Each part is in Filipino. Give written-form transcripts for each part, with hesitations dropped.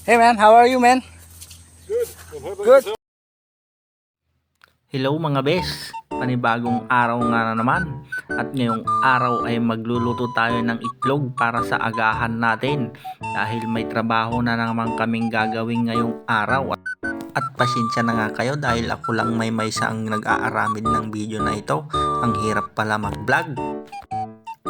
Hey man, how are you man? Good. And how about Good. yourself? Hello mga bes, panibagong araw nga na naman at ngayong araw ay magluluto tayo ng itlog para sa agahan natin dahil may trabaho na naman kaming gagawin ngayong araw at pasensya na nga kayo dahil ako lang may saang nag-aaramid ng video na ito. Ang hirap pala mag-vlog.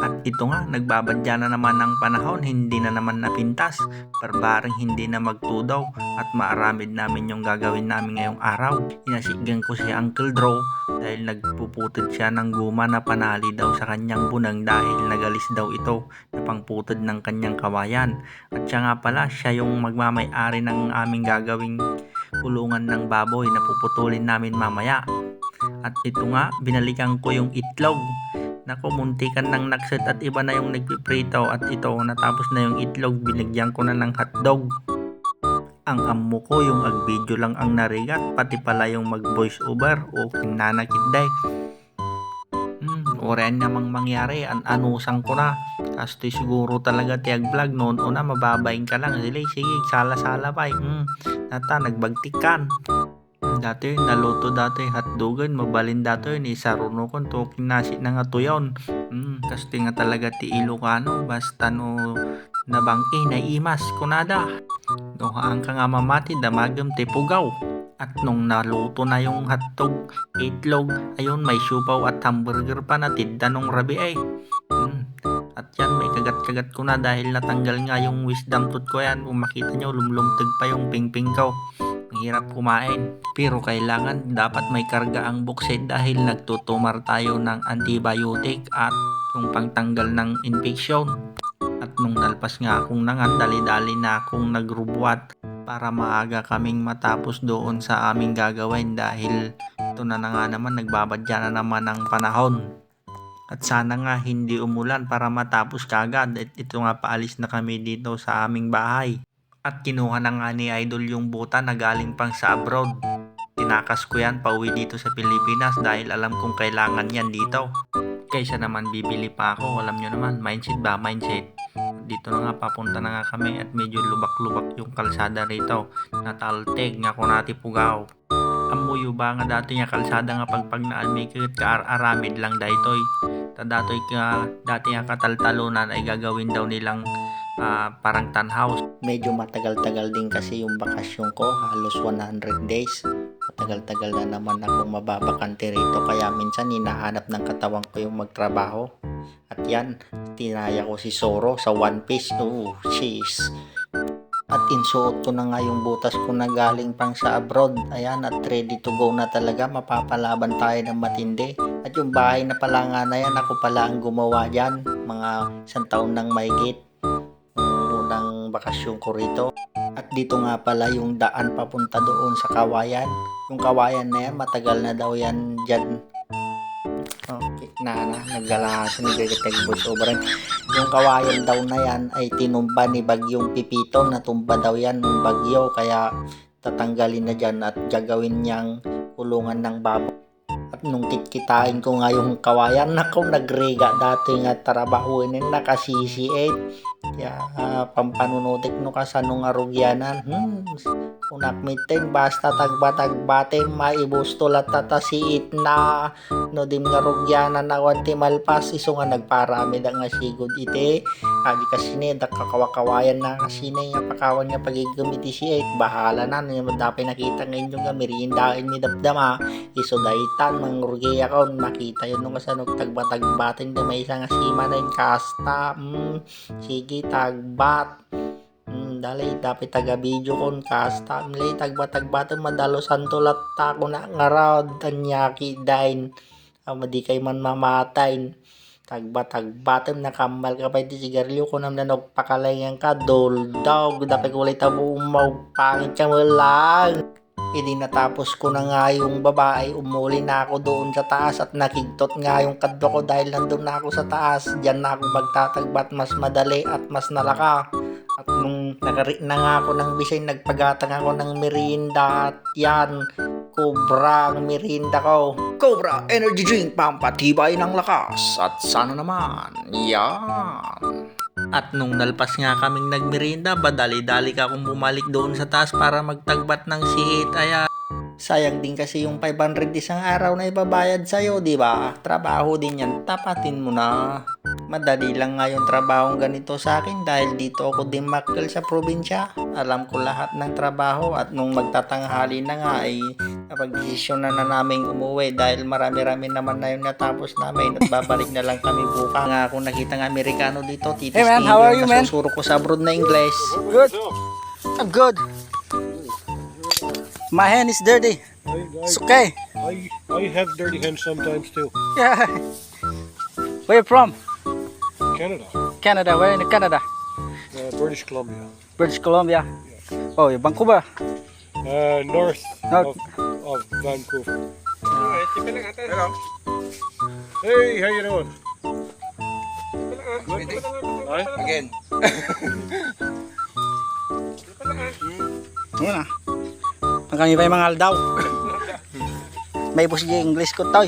At ito nga, nagbabadya na naman ng panahon, hindi na naman napintas, parbaring hindi na magtudaw at maaramid namin yung gagawin namin ngayong araw. Inasigan ko si Uncle Draw dahil nagpuputod siya ng guma na panali daw sa kanyang bunang dahil nagalis daw ito na pangputod ng kanyang kawayan. At siya nga pala, siya yung magmamay-ari ng aming gagawing kulungan ng baboy na puputulin namin mamaya. At ito nga, binalikan ko yung itlog. Nako, muntikan ng naksot at iba na yung nagpiprito at ito, natapos na yung itlog, binigyan ko na ng hotdog. Ang amo ko yung ag-video lang ang narigat, pati pala yung mag-voice over o nanakit day. Oren namang mangyari, anusang ko na. Kasto siguro talaga tiyag vlog noon una, mababayin ka lang. Sige, sala-sala pa. Nata, nagbagtikan. Dati naluto dati hotdogan mabalin dati ni saruno kon to kinasi na nga tuyon. Kasti nga talaga ti Ilocano basta no nabang na imas kunada. Dohaan ka nga mamati damagam ti pugaw. At nung naluto na yung hotdog, itlog, ayun may siupaw at hamburger pa na tinda nung rabi ay. At yan may kagat-kagat ko na dahil natanggal nga yung wisdom tooth ko yan. Kung makita nyo lumlumtag pa yung pingping ko. Ang hirap kumain. Pero kailangan dapat may karga ang buksid dahil nagtutumar tayo ng antibiotic at yung pangtanggal ng infection. At nung nalpas nga akong nangan, dali-dali na akong nagrubuat para maaga kaming matapos doon sa aming gagawin dahil ito na nga naman nagbabadya na naman ang panahon. At sana nga hindi umulan para matapos kagad at ito nga paalis na kami dito sa aming bahay. At kinuha na nga ni Idol yung buta na galing pang sa abroad. Tinakas ko yan pauwi dito sa Pilipinas dahil alam kong kailangan yan dito. Kaysa naman bibili pa ako, alam nyo naman, mindset ba? Mindset. Dito na nga papunta na nga kami at medyo lubak-lubak yung kalsada rito. Natalteg nga ko nati pugaw. Amuyo ba nga dati nga kalsada nga pagpag na almikit ka aramid lang daytoy. Datoy ka dati nga kataltalunan ay gagawin daw nilang parang tan house. Medyo matagal-tagal din kasi yung bakasyon ko, halos 100 days. Matagal-tagal na naman akong mababakante rito kaya minsan hinahanap ng katawan ko yung magtrabaho. At yan, tinaya ko si Soro sa One Piece. Oh, cheese. At insuot ko na nga yung butas ko na galing pang sa abroad. Ayan, at ready to go na talaga. Mapapalaban tayo ng matindi. At yung bahay na pala nga na yan, ako pala ang gumawa dyan. Mga 1 taon nang mahigit. Unang bakasyon ko rito. At dito nga pala yung daan papunta doon sa Kawayan. Yung Kawayan na yan, matagal na daw yan dyan. Okay, naggalasan ni Gagatagbos Obran. Yung Kawayan daw na yan ay tinumba ni Bagyong Pipito. Natumba daw yan ng bagyo kaya tatanggalin na dyan at gagawin niyang kulungan ng baboy. At nung kitkitain ko nga yung Kawayan, nako nagrega dati nga tarabahuin na nakasisiit. Kaya pampanunutik no ka sa nung arugyanan. Unak mitin basta tagbatag-bate maibusto latatasit na no dim nga rugyanan na wanti malpas iso nga nagparami da nga sigod ite adi kasi ni dakakawakawayan na kasi ni nga pakawan nga pagigamiti siya bahala na niya dapat nakita ngayon yung nga merindain ni dabdama iso daitan mangrugya ka makita yun nung sa tagbatag-batin da may isang asima na yung kasta sige tagbat dali dapat taga video kon kasta mlay tagbatag-batin madalo santo latta ko na ngarad tanyaki dain madi kay man mamatayin tagbatag-batin nakambal ka pa iti sigarilyo ko nam nanog pakalayan ka doldog dapat ulit tabo umaw pangit ka mo lang. Hindi natapos ko na nga yung babae, umuli na ako doon sa taas at nakigtot nga yung kadwa ko dahil nandun na ako sa taas. Diyan na ako magtatagbat mas madali at mas nalaka. At nung nakari na nga ako ng bisay, nagpagatang ako ng merinda at yan, Cobra ang merinda ko. Cobra Energy Drink, pampatibay ng lakas at sana naman, yan. At nung nalpas nga kaming nagmerienda, badali-dali ka kung bumalik doon sa taas para magtagbat ng sihit. Ay, sayang din kasi yung 500 isang araw na ibabayad sa'yo, di ba? Trabaho din yan, tapatin mo na. Madali lang nga yung trabahong ganito sa akin dahil dito ako din makil sa probinsya. Alam ko lahat ng trabaho at nung magtatanghali na nga ay napag-desisyon na naming umuwi dahil marami-rami naman na yung natapos namin at babalik na lang kami bukas. Nga akong nakita ng Amerikano dito, titis Hey man, how are you, man? Nasusuro ko sa abroad na English. Good. I'm good. My hand is dirty. It's okay. I have dirty hands sometimes too. Yeah. Where you from? Canada, Canada. Where in Canada? British Columbia, British Columbia. Oh, Vancouver. north North. of Vancouver. Hello. Hey, how you doing? Good. Again. Ano na? Ang kami pa yung mga aldaw. May bus English ko to.